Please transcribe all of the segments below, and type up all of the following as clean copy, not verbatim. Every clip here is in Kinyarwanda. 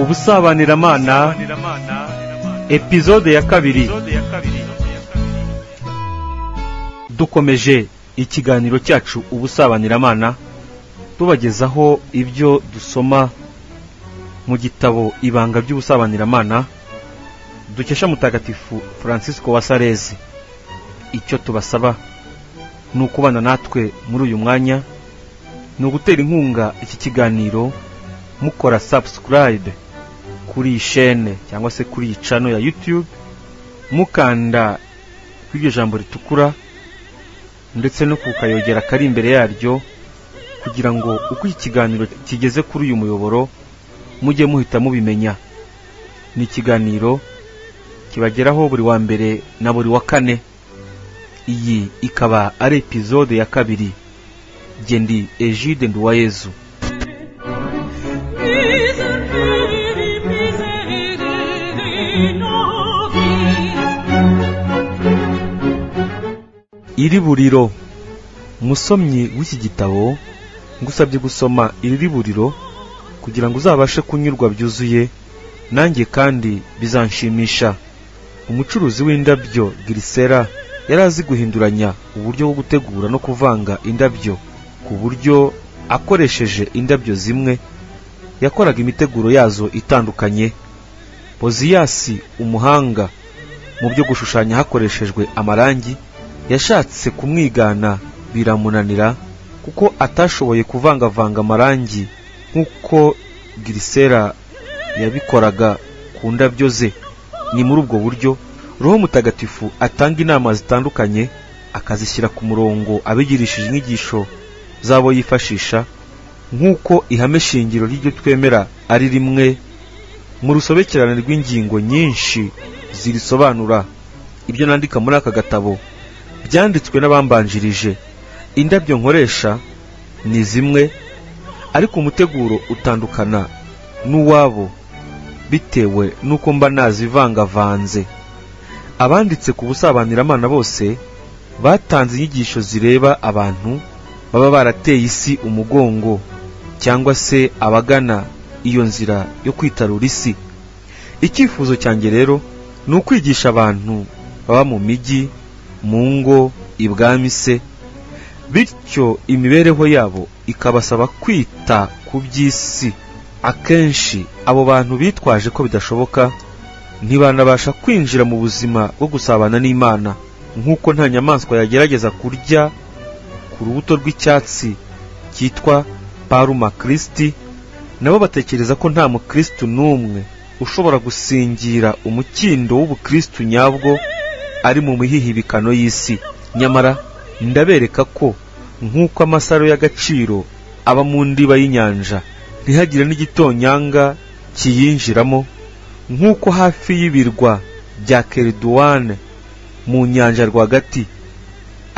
Ubusabaniramana episode ya kabiri. Dukomeje ikiganiro cyacu Ubusabaniramana tubagezaho ibyo dusoma mu gitabo Ibanga by'Ubusabaniramana dukesha mutagatifu Francisco wa Salesi. Icyo tubasaba ni ukubana natwe muri uyu mwanya, ni ugutera inkunga iki kiganiro mukora subscribe kuri chaîne cyangwa se kuri channel ya YouTube, mukanda kw'iryo jambo ritukura ndetse no kukayogera kari imbere yaryo, kugira ngo uko ikiganiro kigeze kuri uyu muyoboro mujye muhita mubimenya. Ni ikiganiro kibageraho buri wa mbere na buri wa kane. Iyi ikaba ari episode ya kabiri. Gendi Egide Nduwayezu. Iri buriro. Musomyi w'iki gitabo, ngusabye gusoma iri buriro kugira ngo uzabashe kunyurwa byuzuye, nanjye kandi bizanshimisha. Umucuruzi w'indabyo Grisera yarazi guhinduranya uburyo bwo gutegura no kuvanga indabyo, ku buryo akoresheje indabyo zimwe yakoraga imiteguro yazo itandukanye. Poziyasi, umuhanga mu byo gushushanya hakoreshejwe amarangi, yashatse kumwigana biramunanira kuko atashoboye kuvangavanga amarangi nk'uko Grisera yabikoraga ku ndabyo ze. Ni muri ubwo buryo Roho Mutagatifu atanga inama zitandukanye, akazishyira ku murongo abigirishije inyigisho zabo yifashisha, nk'uko ihame shingiro ry'ibyo twemera ari rimwe mu rusobekerane rw'ingingo nyinshi zirisobanura. Ibyo nandika muri aka gatabo byanditswe n'abambanjirije. Indabyo nkoresha ni zimwe, ariko umuteguro utandukana n'uwabo bitewe n'uko mba nazivangavanze. Abanditse ku Busabaniramana bose batanze inyigisho zireba abantu baba barateye isi umugongo, cyangwa se abagana iyo nzira yo kwitarura isi. Icyifuzo cyanjye rero ni ukwigisha abantu baba mu mijyi, mu ngo, ibwami se, bityo imibereho yabo ikabasaba kwita ku by'isi. Akenshi abo bantu bitwaje ko bidashoboka ntibanabasha kwinjira mu buzima bwo gusabana n'Imana, nk'uko nta nyamaswa yagerageza kurya ku rubuto rw'icyatsi cyitwa Paruma Christi. Nabo batekereza ko nta mukristo n'umwe ushobora gusingira umukindo w'ubukristo nyabwo ari mu mihihibikano y'isi. Nyamara ndabereka ko nk'uko amasaro y'agaciro aba mu ndiba y'inyanja ntihagire n'igitonyanga kiyinjiramo, nk'uko hafi y'ibirwa bya Keriduwane mu nyanja rwagati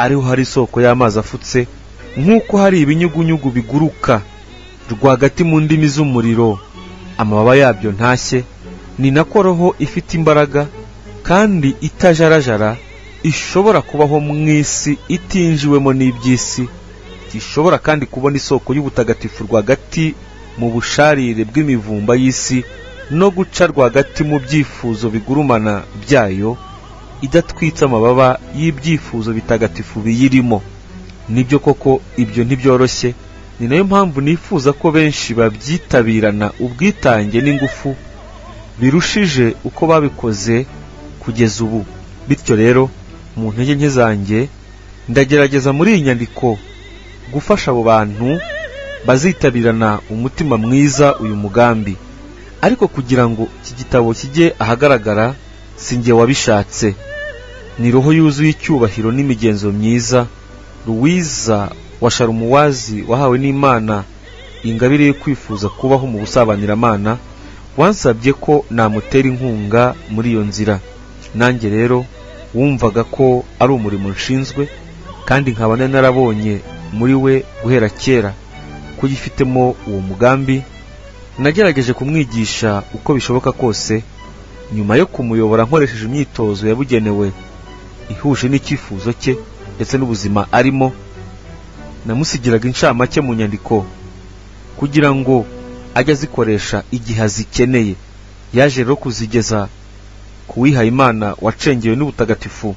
ariho hari isoko y'amazi afutse, nk'uko hari ibinyugunyugu biguruka rwagati mu ndimi z'umuriro amababa yabyo ntashye, ni nako roho ifite imbaraga kandi itajarajara ishobora kubaho mu isi itinjiwemo n'iby'isi, ishobora kandi kubona isoko y'ubutagatifu rwagati mu busharire bw'imivumba y'isi, no guca rwagati mu byifuzo bigurumana byayo, idatwitse amababa y'ibyifuzo bitagatifu biyirimo. Nibyo koko ibyo ntibyoroshye, ni nayo mpamvu nifuza ko benshi babyitabirana ubwitange n'ingufu birushije uko babikoze kugeza ubu. Bityo rero mu ntege nke zanjye ndagerageza muri iyi nyandiko gufasha abo bantu bazitabirana umutima mwiza uyu mugambi. Ariko kugira ngo iki gitabo kijye ahagaragara si njye wabishatse, ni roho yuzuye icyubahiro n'imigenzo myiza, Luwiza wa Sharumuwazi wahawe n'Imana ingabire yo kwifuza kubaho mu Busabaniramana, wansabye ko namutera inkunga muri iyo nzira. Nanjye rero wumvaga ko ari umurimo nshinzwe, kandi nkaba narabonye muri we guhera kera ko yifitemo uwo mugambi. Nagerageje kumwigisha uko bishoboka kose, nyuma yo kumuyobora nkoresheje imyitozo yabugenewe ihuje n'icyifuzo cye ndetse n'ubuzima arimo. Namusigiraga inshamake mu nyandiko kugira ngo ajya azikoresha igihe azikeneye. Yaje rero kuzigeza ku wihaye Imana wacengewe n'ubutagatifu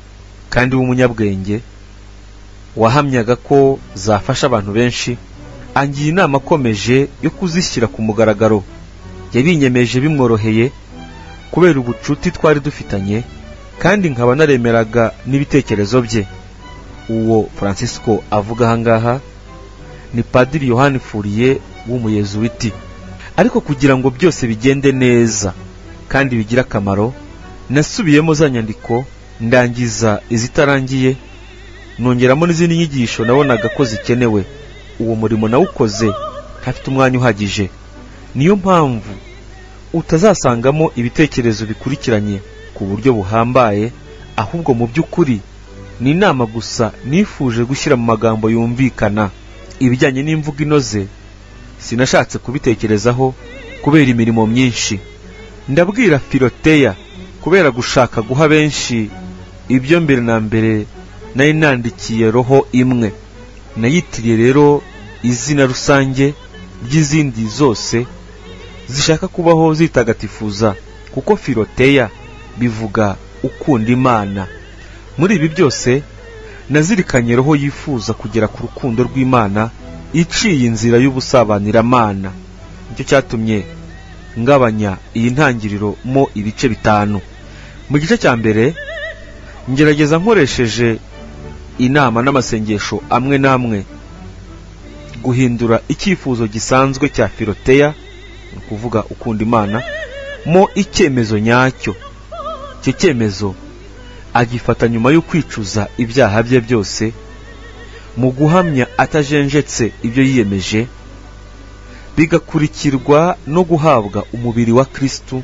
kandi w'umunyabwenge, wahamyaga ko zafasha abantu benshi. Angiye inama akomeje yo kuzishyira ku mugaragaro. Yabinyemeje bimworoheye kubera ubucuti twari dufitanye, kandi nkaba naremeraga n'ibitekerezo bye. Uwo Francisco avuga ahangaha ni Padiri Yohani Furiye w'umuyezuwiti. Ariko kugira ngo byose bigende neza kandi bigira akamaro, nasubiyemo za nyandiko ndangiza izitarangiye, nongeramo n'izindi nyigisho nabonaga ko zikenewe. Uwo murimo nawukoze ntafite umwanya uhagije. Niyo mpamvu utazasangamo ibitekerezo bikurikiranye ku buryo buhambaye, ahubwo mu by'ukuri ni inama gusa nifuje gushyira mu magambo yumvikana. Ibijyanye n'imvugo inoze sinashatse kubitekerezaho kubera imirimo myinshi. Ndabwira Filoteya kubera gushaka guha benshi ibyo mbere na mbere nari nandikiye roho imwe. Nayitiriye rero izina rusange ry'izindi zose zishaka kubaho zitagatifuza, kuko Filoteya bivuga ukunda Imana. Muri ibi byose nazirikanye roho yifuza kugera ku rukundo rw'Imana iciye inzira y'ubusabaniramana. Nicyo cyatumye ngabanya iyi ntangiriro mo ibice 5. Mu gice cya mbere ngerageza nkoresheje inama n'amasengesho amwe namwe guhindura icyifuzo gisanzwe cya Filoteya, kuvuga ukunda Imana, mo icyemezo nyacyo. Icyo cyemezo agifata nyuma yo kwicuza ibyaha bye byose, mu guhamya atajenjetse ibyo yiyemeje, bigakurikirwa no guhabwa umubiri wa Kristo,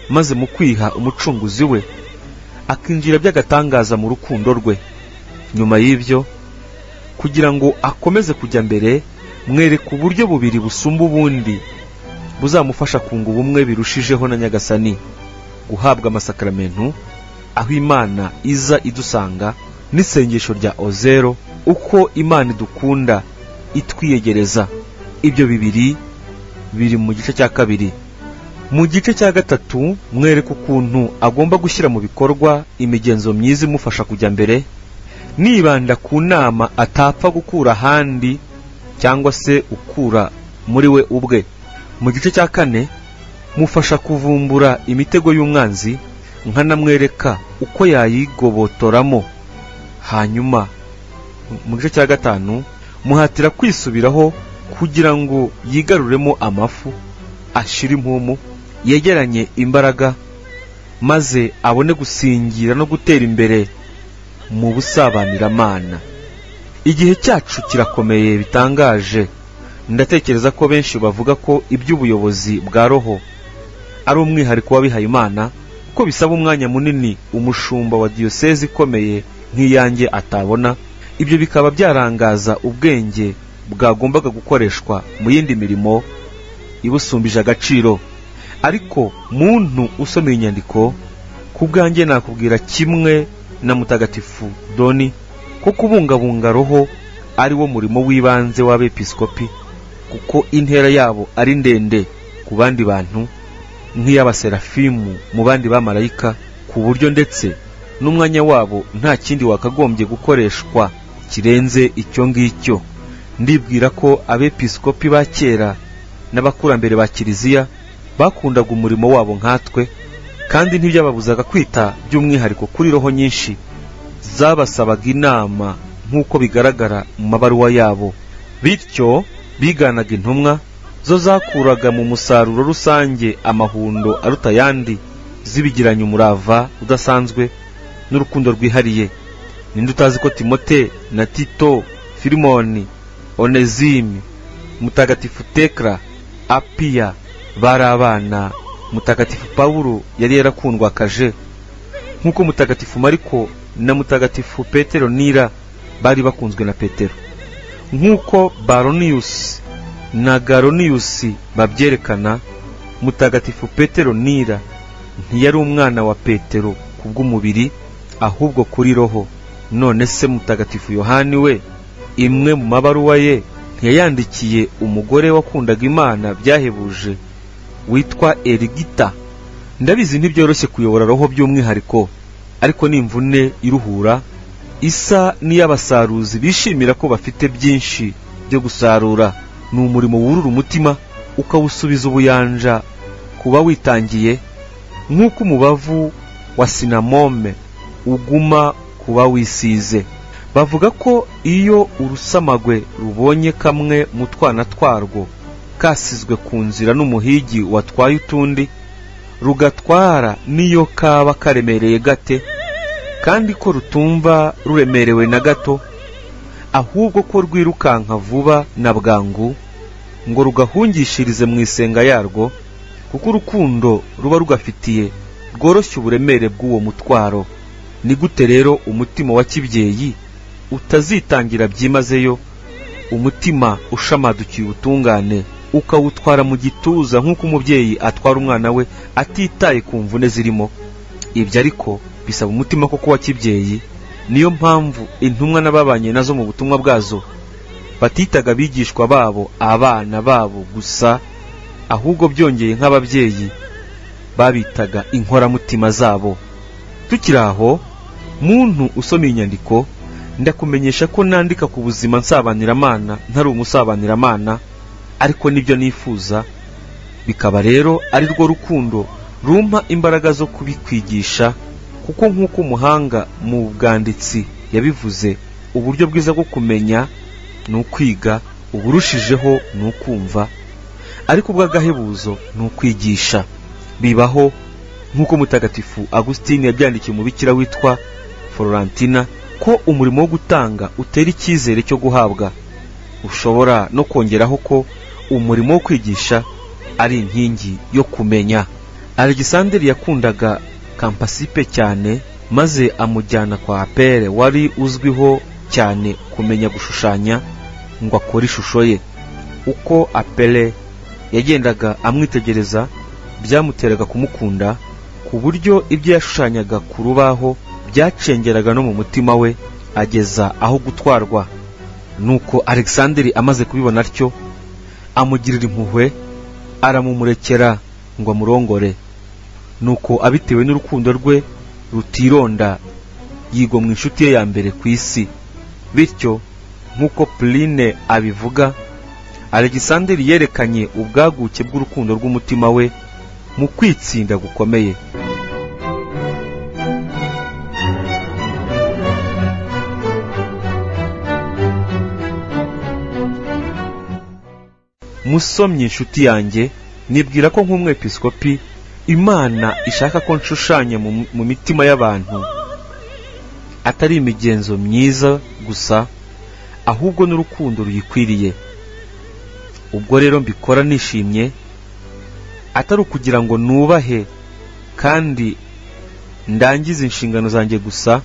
maze mu kwiha umucunguzi we akinjira by'agatangaza mu rukundo rwe. Nyuma y'ibyo, kugira ngo akomeze kujya mbere, mwereka uburyo bubiri busumba ubundi buzamufasha kunga ubumwe birushijeho na Nyagasani: guhabwa amasakramentu aho Imana iza idusanga, n'isengesho rya ozero uko Imana idukunda itwiyegereza. Ibyo bibiri biri mu gice cya 2. Mu gice cya 3 mwereka ukuntu agomba gushyira mu bikorwa imigenzo myiza imufasha kujya mbere, nibanda ku nama atapfa gukura ahandi cyangwa se ukura muri we ubwe. Mu gice cya 4 mufasha kuvumbura imitego y'umwanzi, nkanamwereka uko yayigobotoramo. Hanyuma mu gice cya 5 muhatira kwisubiraho kugira ngo yigaruremo amafu, ashire impumu, yegeranye imbaraga, maze abone gusingira no gutera imbere mu busabaniramana. Igihe cyacu kirakomeye bitangaje. Ndatekereza ko benshi bavuga ko iby'ubuyobozi bwa roho ari umwihariko w'abihaye Imana, ko bisaba umwanya munini umushumba wa diyosezi ikomeye nk'iyanjye atabona. Ibyo bikaba byarangaza ubwenge bwagombaga gukoreshwa mu yindi mirimo ibusumbije agaciro. Ariko muntu usomeye inyandiko, ku bwanjye nakubwira kimwe na Mutagatifu Doni, ko kubungabunga roho ari wo murimo w'ibanze w'abepiskopi, kuko intera yabo ari ndende ku bandi bantu nk'iy'abaserafimu mu bandi bamarayika, ku buryo ndetse n'umwanya wabo nta kindi wakagombye gukoreshwa kirenze icyo ngicyo. Ndibwira ko abepiskopi ba kera n'abakurambere ba Kiliziya bakundaga umurimo wabo nkatwe, kandi ntibyababuzaga kwita by'umwihariko kuri roho nyinshi zabasabaga inama nk'uko bigaragara mu mabaruwa yabo. Bityo biganaga intumwa zo zakuraga mu musaruro rusange amahundo aruta yandi, zibigiranye umurava udasanzwe n'urukundo rwihariye. Ninde utazi ko Timote na Tito, Filimoni, Onezimi, Mutagatifu Tekla, Apia bari abana Mutagatifu Pawulo yari yarakundwakaje, nk'uko Mutagatifu Mariko na Mutagatifu Petero Nira bari bakunzwe na Petero. Nk'uko Baronius na Garonius babyerekana, Mutagatifu Petero Nira ntiyari umwana wa Petero kubw'umubiri, ahubwo kuri roho. None se Mutagatifu Yohani we, imwe mu mabaruwa ye ntiyayandikiye umugore wakundaga Imana byahebuje witwa Erigita. Ndabizi ntibyoroshye kuyobora roho by'umwihariko, ariko ni imvune iruhura isa n'iy'abasaruzi bishimira ko bafite byinshi byo gusarura. Ni umurimo wurura umutima ukawusubiza ubuyanja kuba witangiye, nk'uko umubavu wa sinamome uguma kuba wisize. Bavuga ko iyo urusamagwe rubonye kamwe mu twana twarwo kasizwe ku nzira n'umuhigi watwaye utundi, rugatwara niyo kaba karemereye gate, kandi ko rutumva ruremerewe na gato, ahubwo ko rwirukanka vuba na bwangu ngo rugahungishirize mu isenga yarwo, kuko urukundo ruba rugafitiye rworoshya uburemere bw'uwo mutwaro. Ni gute rero umutima wa kibyeyi utazitangira byimazeyo, umutima ushamadukiye ubutungane ukawutwara mu gituza nk'uko umubyeyi atwara umwana we atitaye ku mvune zirimo? Ibyo ariko bisaba umutima koko wa kibyeyi. Niyo mpamvu intumwa n'ababanye nazo mu butumwa bwazo batitaga abigishwa babo abana babo gusa, ahubwo byongeye nk'ababyeyi babitaga inkoramutima zabo. Tukiri aho, muntu usoma inyandiko, ndakumenyesha ko nandika ku buzima nsabanyiramana ntari umusabanyiramana, ariko nibyo nifuza, bikaba rero ari rwo rukundo rumpa imbaraga zo kubikwigisha, kuko nk'uko umuhanga mu bwanditsi yabivuze, uburyo bwiza bwo kumenya ni ukwiga, uburushijeho ni ukumva, ariko ubw'agahebuzo ni ukwigisha. Bibaho nk'uko mutagatifu Agusitini yabyandikiye umubikira witwa Florentina ko umurimo wo gutanga utera icyizere cyo guhabwa. Ushobora no kongeraho ko umurimo wo kwigisha ari inkingi yo kumenya. Alexandre yakundaga Campasipe cyane, maze amujyana kwa Apele wari uzwiho cyane kumenya gushushanya ngo akore ishusho ye. Uko Apele yagendaga amwitegereza byamuteraga kumukunda, ku buryo ibyo yashushanyaga ku rubaho byacengeraga no mu mutima we ageza aho gutwarwa. Nuko Alexandre amaze kubibona atyo, amugirira impuhwe, aramumurekera ngo amurongore. Nuko abitewe n'urukundo rwe rutironda, yigwa mu inshuti ye ya mbere ku isi. Bityo nk'uko Pline abivuga, Alexandre yerekanye ubwaguke bw'urukundo rw'umutima we mu kwitsinda gukomeye. Musomye inshuti yanjye, nibwira ko nk'umwepiskopi Imana ishaka ko nshushanya mu mitima y'abantu atari imigenzo myiza gusa, ahubwo n'urukundo ruyikwiriye. Ubwo rero mbikora nishimye, atari ukugira ngo nubahe kandi ndangize inshingano zanjye gusa.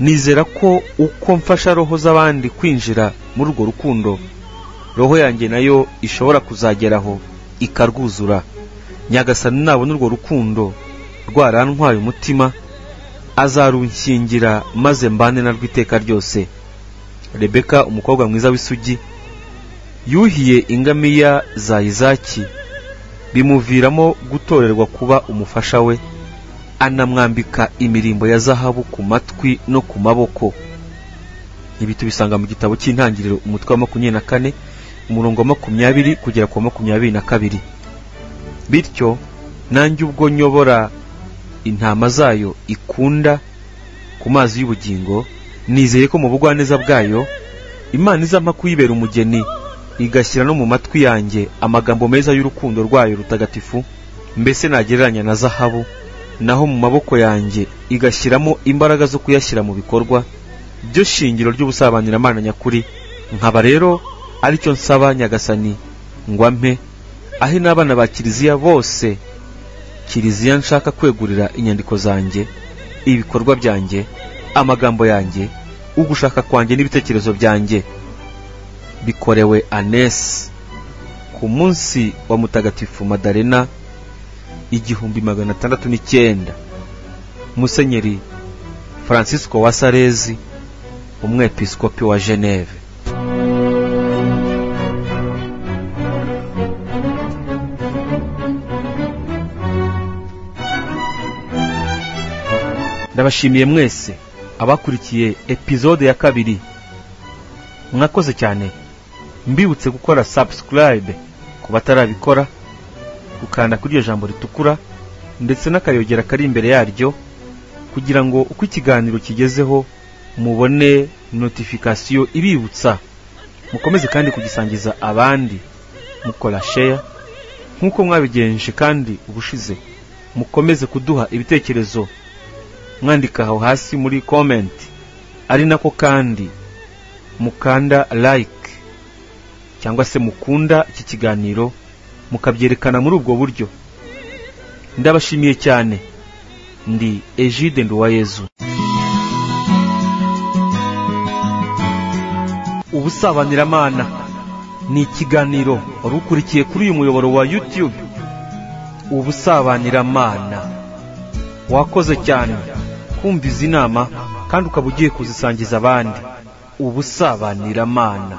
Nizera ko uko mfasha roho z'abandi kwinjira muri urwo rukundo, roho yanjye nayo ishobora kuzageraho ikarwuzura. Nyagasani nabona urwo rukundo rwarantwaye umutima, azarunshyingira maze mbane narwo iteka ryose. Rebeka, umukobwa mwiza w'isugi, yuhiye ingamiya za Izaki, bimuviramo gutorerwa kuba umufasha we, anamwambika imirimbo ya zahabu ku matwi no ku maboko. Ibi tubisanga mu gitabo cy'Intangiriro umutwe wa 24 umurongo wa 20 kugera ku 22. Bityo nanjye ubwo nyobora intama zayo ikunda ku mazi y'ubugingo, nizeye ko mu bugwaneza bwayo Imana izampa kuyibera umugeni, igashyira no mu matwi yanjye amagambo meza y'urukundo rwayo rutagatifu, mbese nagereranya na zahabu, naho mu maboko yanjye igashyiramo imbaraga zo kuyashyira mu bikorwa byo shingiro ry'ubusabanyiramana nyakuri. Nkaba rero aricyo nsaba Nyagasani ngo ampe, ahe n'abana ba Kiliziya bose, Kiliziya nshaka kwegurira inyandiko zanjye, ibikorwa byanjye, amagambo yanjye, ugushaka kwanjye n'ibitekerezo byanjye. Bikorewe Anes ku munsi wa Mutagatifu Madalena 1609. Musenyeri Francisco wa Salezi, umwepiskopi wa Geneve. ndabashimiye mwese abakurikiye episode ya 2. Mwakoze cyane. Mbibutse gukora subscribe ku batarabikora, ukanda kuri iyo jambo ritukura ndetse n'akayogera kari imbere yaryo kugira ngo uko ikiganiro kigezeho mubone notification ibibutsa. Mukomeze kandi kugisangiza abandi mukora share nkuko mwabigenje kandi ubushize. Mukomeze kuduha ibitekerezo mwandika aho hasi muri comment, ari nako kandi mukanda like cyangwa se mukunda iki kiganiro mukabyerekana muri ubwo buryo. Ndabashimiye cyane. Ndi Egide Nduwayezu. Ubusabaniramana ni ikiganiro warukurikiye kuri uyu muyoboro wa YouTube. Ubusabaniramana. Wakoze cyane kumva izi nama kandi ukaba ugiye kuzisangiza abandi. Ubusabaniramana.